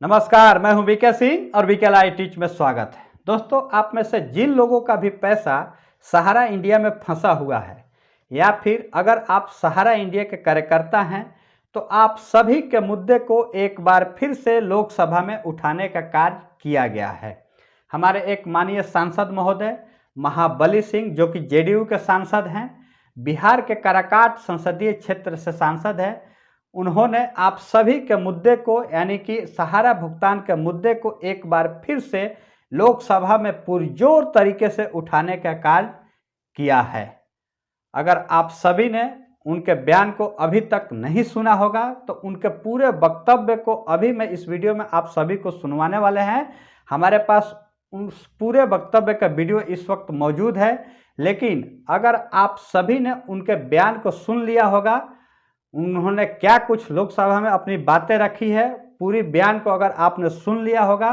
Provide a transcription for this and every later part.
नमस्कार, मैं हूं वीके सिंह और वीके लाइव टीच में स्वागत है। दोस्तों, आप में से जिन लोगों का भी पैसा सहारा इंडिया में फंसा हुआ है या फिर अगर आप सहारा इंडिया के कार्यकर्ता हैं तो आप सभी के मुद्दे को एक बार फिर से लोकसभा में उठाने का कार्य किया गया है। हमारे एक माननीय सांसद महोदय महाबली सिंह, जो कि जेडीयू के सांसद हैं, बिहार के काराकाट संसदीय क्षेत्र से सांसद हैं, उन्होंने आप सभी के मुद्दे को यानी कि सहारा भुगतान के मुद्दे को एक बार फिर से लोकसभा में पुरजोर तरीके से उठाने का कार्य किया है। अगर आप सभी ने उनके बयान को अभी तक नहीं सुना होगा तो उनके पूरे वक्तव्य को अभी मैं इस वीडियो में आप सभी को सुनवाने वाले हैं। हमारे पास उस पूरे वक्तव्य का वीडियो इस वक्त मौजूद है, लेकिन अगर आप सभी ने उनके बयान को सुन लिया होगा, उन्होंने क्या कुछ लोकसभा में अपनी बातें रखी है, पूरी बयान को अगर आपने सुन लिया होगा,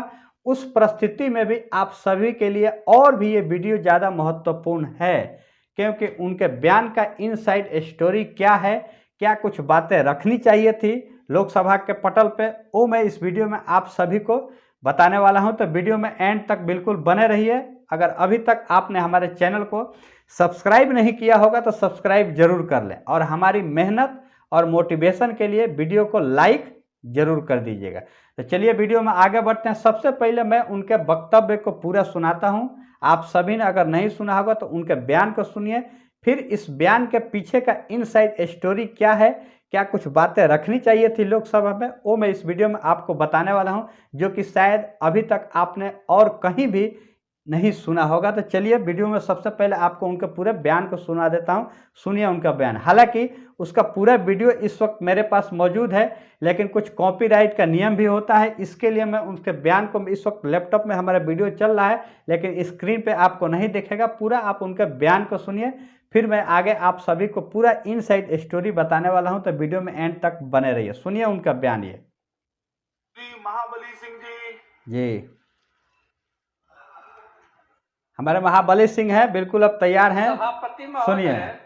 उस परिस्थिति में भी आप सभी के लिए और भी ये वीडियो ज़्यादा महत्वपूर्ण है, क्योंकि उनके बयान का इनसाइड स्टोरी क्या है, क्या कुछ बातें रखनी चाहिए थी लोकसभा के पटल पे, वो मैं इस वीडियो में आप सभी को बताने वाला हूं। तो वीडियो में एंड तक बिल्कुल बने रहिए। अगर अभी तक आपने हमारे चैनल को सब्सक्राइब नहीं किया होगा तो सब्सक्राइब जरूर कर लें और हमारी मेहनत और मोटिवेशन के लिए वीडियो को लाइक जरूर कर दीजिएगा। तो चलिए वीडियो में आगे बढ़ते हैं। सबसे पहले मैं उनके वक्तव्य को पूरा सुनाता हूं। आप सभी ने अगर नहीं सुना होगा तो उनके बयान को सुनिए, फिर इस बयान के पीछे का इनसाइड स्टोरी क्या है, क्या कुछ बातें रखनी चाहिए थी लोकसभा में, वो मैं इस वीडियो में आपको बताने वाला हूं, जो कि शायद अभी तक आपने और कहीं भी नहीं सुना होगा। तो चलिए वीडियो में सबसे पहले आपको उनके पूरे बयान को सुना देता हूं। सुनिए उनका बयान। हालांकि उसका पूरा वीडियो इस वक्त मेरे पास मौजूद है, लेकिन कुछ कॉपीराइट का नियम भी होता है, इसके लिए मैं उनके बयान को इस वक्त लैपटॉप में हमारा वीडियो चल रहा है, लेकिन स्क्रीन पे आपको नहीं दिखेगा। पूरा आप उनके बयान को सुनिए, फिर मैं आगे आप सभी को पूरा इनसाइड स्टोरी बताने वाला हूँ। तो वीडियो में एंड तक बने रहिए। सुनिए उनका बयान। ये महाबली सिंह जी हमारे महाबली सिंह हैं, बिल्कुल अब तैयार हैं। सभापति सुनिए। महोदय,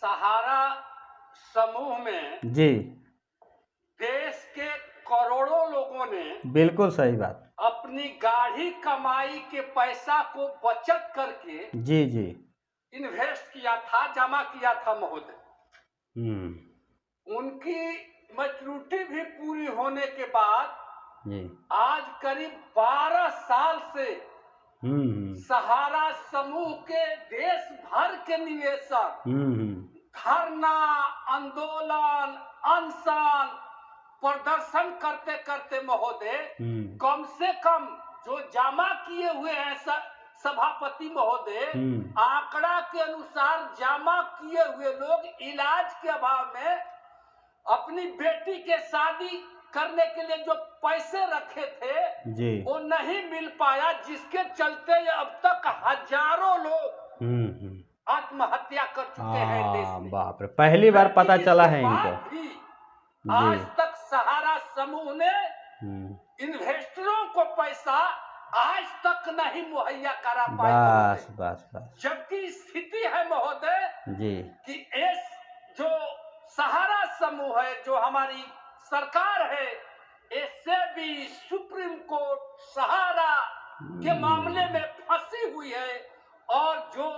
सहारा समूह में जी देश के करोड़ों लोगों ने बिल्कुल सही बात। अपनी गाढ़ी कमाई के पैसा को बचत करके जी जी इन्वेस्ट किया था, जमा किया था महोदय। उनकी मैच्योरिटी भी पूरी होने के बाद जी आज करीब 12 साल से सहारा समूह के देश भर के निवेशक धरना, आंदोलन, अनशन, प्रदर्शन करते करते महोदय कम से कम जो जमा किए हुए हैं सभापति महोदय, आंकड़ा के अनुसार जमा किए हुए लोग इलाज के अभाव में अपनी बेटी के शादी करने के लिए जो पैसे रखे थे जी वो नहीं मिल पाया, जिसके चलते अब तक हजारों लोग आत्महत्या कर चुके हैं देश में। बाप रे, पहली बार पता चला है इनको भी आज तक सहारा समूह ने इन्वेस्टरों को पैसा आज तक नहीं मुहैया करा पाया। बस बस बस। जबकि स्थिति है महोदय जी कि इस जो सहारा समूह है, जो हमारी सरकार है, इससे भी सुप्रीम कोर्ट सहारा के मामले में फंसी हुई है, और जो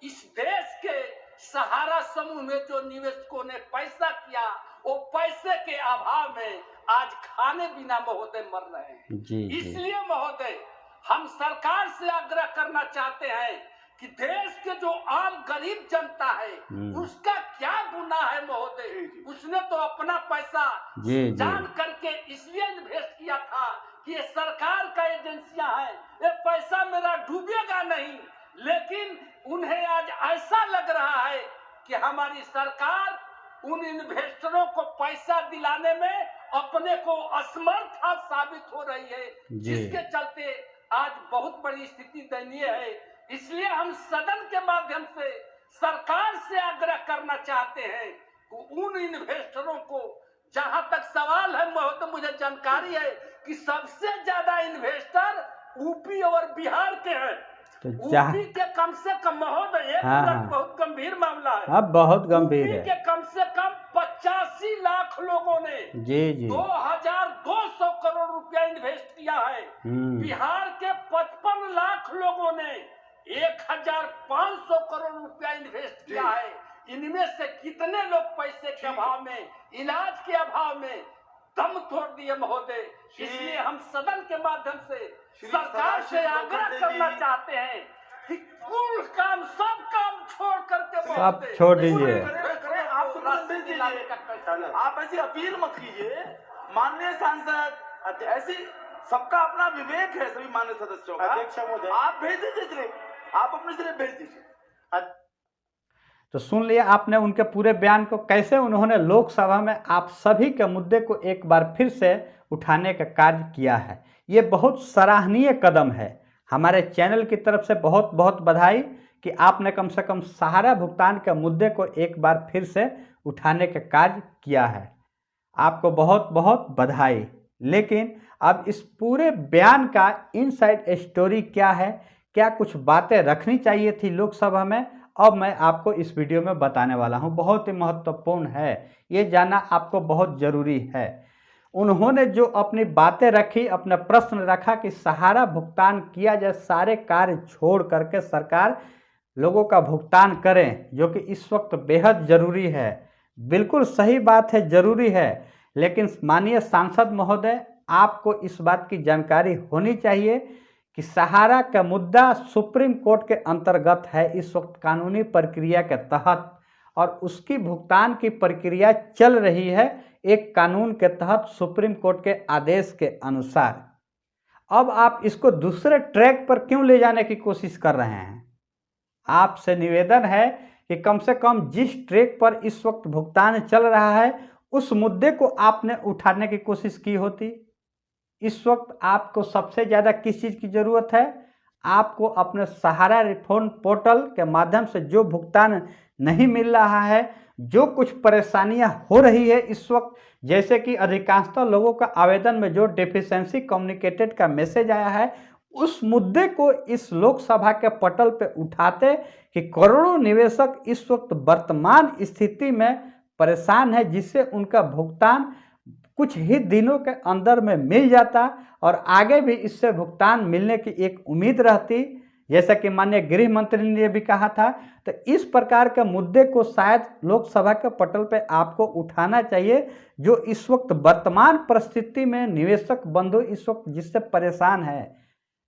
इस देश के सहारा समूह में जो निवेशकों ने पैसा किया, वो पैसे के अभाव में आज खाने बिना महोदय मर रहे हैं। इसलिए महोदय हम सरकार से आग्रह करना चाहते हैं कि देश के जो आम गरीब जनता है उसका क्या गुनाह है महोदय। उसने तो अपना पैसा जान करके इसलिए इन्वेस्ट किया था कि ये सरकार का एजेंसियां हैं, ये पैसा मेरा डूबेगा नहीं, लेकिन उन्हें आज ऐसा लग रहा है कि हमारी सरकार उन इन्वेस्टरों को पैसा दिलाने में अपने को असमर्थ साबित हो रही है, जिसके चलते आज बहुत बड़ी स्थिति दयनीय है। इसलिए हम सदन के माध्यम से सरकार से आग्रह करना चाहते हैं कि उन इन्वेस्टरों को, जहां तक सवाल है महोदय, मुझे जानकारी है कि सबसे ज्यादा इन्वेस्टर यूपी और बिहार के हैं, तो जहाँ यूपी के कम से कम महोदय, एक हाँ, मिनट, हाँ। बहुत गंभीर मामला है। अब बहुत गंभीर यूपी है। के कम से कम 85 लाख लोगों ने जी जी 2200 करोड़ रुपया इन्वेस्ट किया है। बिहार के 55 लाख लोगों ने 1500 करोड़ रुपया इन्वेस्ट किया है। इनमें से कितने लोग पैसे के अभाव में, इलाज के अभाव में दम तोड़ दिए महोदय। इसलिए हम सदन के माध्यम से सरकार से आग्रह करना चाहते हैं कि कुल काम, सब काम छोड़ करके सब छोड़ दीजिए। आप ऐसी अपील मत कीजिए माननीय सांसद, ऐसी सबका अपना विवेक है सभी माननीय सदस्यों का। अध्यक्ष महोदय, आप भेज दीजिए स्लिप, आप अपने स्लिप भेज दीजिए। तो सुन लिया आपने उनके पूरे बयान को, कैसे उन्होंने लोकसभा में आप सभी के मुद्दे को एक बार फिर से उठाने का कार्य किया है। ये बहुत सराहनीय कदम है। हमारे चैनल की तरफ से बहुत बहुत बधाई कि आपने कम से कम सहारा भुगतान के मुद्दे को एक बार फिर से उठाने का कार्य किया है। आपको बहुत बहुत बधाई। लेकिन अब इस पूरे बयान का इनसाइड स्टोरी क्या है, क्या कुछ बातें रखनी चाहिए थी लोकसभा में, अब मैं आपको इस वीडियो में बताने वाला हूं। बहुत ही महत्वपूर्ण है, ये जानना आपको बहुत ज़रूरी है। उन्होंने जो अपनी बातें रखी, अपना प्रश्न रखा कि सहारा भुगतान किया जाए, सारे कार्य छोड़ करके सरकार लोगों का भुगतान करें, जो कि इस वक्त बेहद ज़रूरी है। बिल्कुल सही बात है, ज़रूरी है। लेकिन माननीय सांसद महोदय, आपको इस बात की जानकारी होनी चाहिए कि सहारा का मुद्दा सुप्रीम कोर्ट के अंतर्गत है इस वक्त कानूनी प्रक्रिया के तहत, और उसकी भुगतान की प्रक्रिया चल रही है एक कानून के तहत सुप्रीम कोर्ट के आदेश के अनुसार। अब आप इसको दूसरे ट्रैक पर क्यों ले जाने की कोशिश कर रहे हैं? आपसे निवेदन है कि कम से कम जिस ट्रैक पर इस वक्त भुगतान चल रहा है उस मुद्दे को आपने उठाने की कोशिश की होती। इस वक्त आपको सबसे ज़्यादा किस चीज़ की ज़रूरत है? आपको अपने सहारा रिफंड पोर्टल के माध्यम से जो भुगतान नहीं मिल रहा है, जो कुछ परेशानियां हो रही है इस वक्त, जैसे कि अधिकांशतः लोगों का आवेदन में जो डेफिशिएंसी कम्युनिकेटेड का मैसेज आया है, उस मुद्दे को इस लोकसभा के पटल पे उठाते कि करोड़ों निवेशक इस वक्त वर्तमान स्थिति में परेशान है, जिससे उनका भुगतान कुछ ही दिनों के अंदर में मिल जाता और आगे भी इससे भुगतान मिलने की एक उम्मीद रहती, जैसा कि माननीय गृह मंत्री ने भी कहा था। तो इस प्रकार के मुद्दे को शायद लोकसभा के पटल पे आपको उठाना चाहिए, जो इस वक्त वर्तमान परिस्थिति में निवेशक बंधु इस वक्त जिससे परेशान है।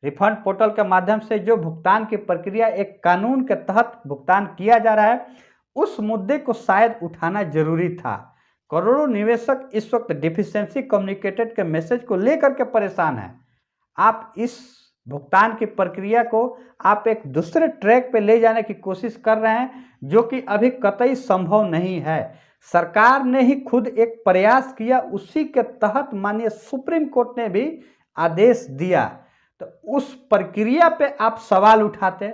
रिफंड पोर्टल के माध्यम से जो भुगतान की प्रक्रिया एक कानून के तहत भुगतान किया जा रहा है, उस मुद्दे को शायद उठाना जरूरी था। करोड़ों निवेशक इस वक्त डिफिशिएंसी कम्युनिकेटेड के मैसेज को लेकर के परेशान हैं। आप इस भुगतान की प्रक्रिया को आप एक दूसरे ट्रैक पे ले जाने की कोशिश कर रहे हैं, जो कि अभी कतई संभव नहीं है। सरकार ने ही खुद एक प्रयास किया, उसी के तहत माननीय सुप्रीम कोर्ट ने भी आदेश दिया। तो उस प्रक्रिया पे आप सवाल उठाते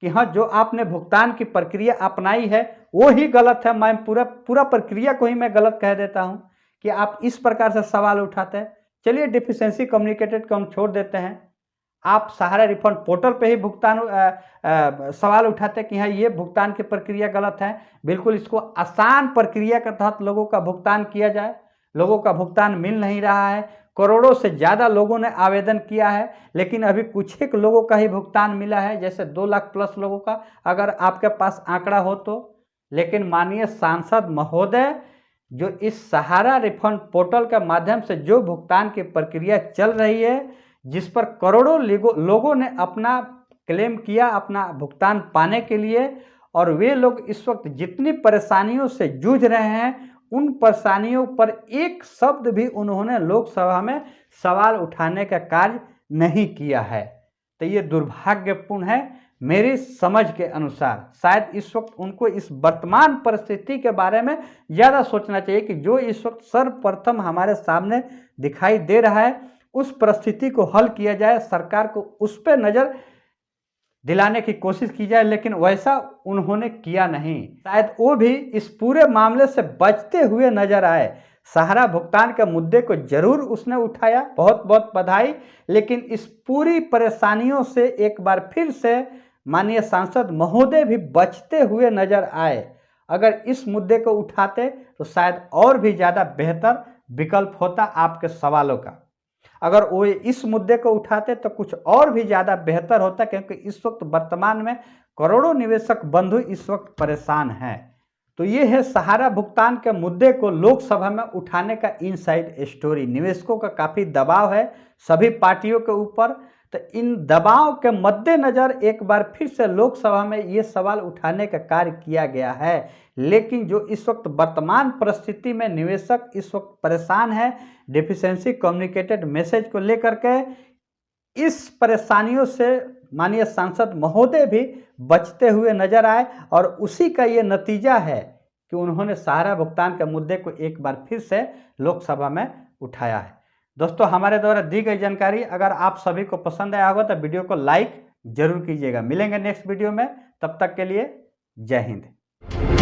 कि हाँ, जो आपने भुगतान की प्रक्रिया अपनाई है वो ही गलत है। मैं पूरा प्रक्रिया को ही मैं गलत कह देता हूं कि आप इस प्रकार से सवाल उठाते हैं। चलिए, डिफिशिएंसी कम्युनिकेटेड को हम छोड़ देते हैं, आप सहारा रिफंड पोर्टल पे ही भुगतान सवाल उठाते कि हाँ, ये भुगतान की प्रक्रिया गलत है। बिल्कुल इसको आसान प्रक्रिया के तहत लोगों का भुगतान किया जाए। लोगों का भुगतान मिल नहीं रहा है, करोड़ों से ज़्यादा लोगों ने आवेदन किया है, लेकिन अभी कुछ एक लोगों का ही भुगतान मिला है, जैसे 2 लाख प्लस लोगों का, अगर आपके पास आंकड़ा हो तो। लेकिन माननीय सांसद महोदय, जो इस सहारा रिफंड पोर्टल के माध्यम से जो भुगतान की प्रक्रिया चल रही है, जिस पर करोड़ों लोगों ने अपना क्लेम किया अपना भुगतान पाने के लिए, और वे लोग इस वक्त जितनी परेशानियों से जूझ रहे हैं, उन परेशानियों पर एक शब्द भी उन्होंने लोकसभा में सवाल उठाने का कार्य नहीं किया है। तो ये दुर्भाग्यपूर्ण है मेरी समझ के अनुसार। शायद इस वक्त उनको इस वर्तमान परिस्थिति के बारे में ज़्यादा सोचना चाहिए कि जो इस वक्त सर्वप्रथम हमारे सामने दिखाई दे रहा है, उस परिस्थिति को हल किया जाए, सरकार को उस पर नज़र दिलाने की कोशिश की जाए। लेकिन वैसा उन्होंने किया नहीं। शायद वो भी इस पूरे मामले से बचते हुए नजर आए। सहारा भुगतान के मुद्दे को जरूर उसने उठाया, बहुत बहुत बधाई। लेकिन इस पूरी परेशानियों से एक बार फिर से माननीय सांसद महोदय भी बचते हुए नजर आए। अगर इस मुद्दे को उठाते तो शायद और भी ज़्यादा बेहतर विकल्प होता आपके सवालों का। अगर वो इस मुद्दे को उठाते तो कुछ और भी ज़्यादा बेहतर होता, क्योंकि इस वक्त वर्तमान में करोड़ों निवेशक बंधु इस वक्त परेशान हैं। तो ये है सहारा भुगतान के मुद्दे को लोकसभा में उठाने का इनसाइड स्टोरी। निवेशकों का काफ़ी दबाव है सभी पार्टियों के ऊपर। तो इन दबाव के मद्देनज़र एक बार फिर से लोकसभा में ये सवाल उठाने का कार्य किया गया है। लेकिन जो इस वक्त वर्तमान परिस्थिति में निवेशक इस वक्त परेशान है डेफिशिएंसी कम्युनिकेटेड मैसेज को लेकर के, इस परेशानियों से माननीय सांसद महोदय भी बचते हुए नजर आए और उसी का ये नतीजा है कि उन्होंने सहारा भुगतान के मुद्दे को एक बार फिर से लोकसभा में उठाया है। दोस्तों, हमारे द्वारा दी गई जानकारी अगर आप सभी को पसंद आया होगा तो वीडियो को लाइक जरूर कीजिएगा। मिलेंगे नेक्स्ट वीडियो में, तब तक के लिए जय हिंद।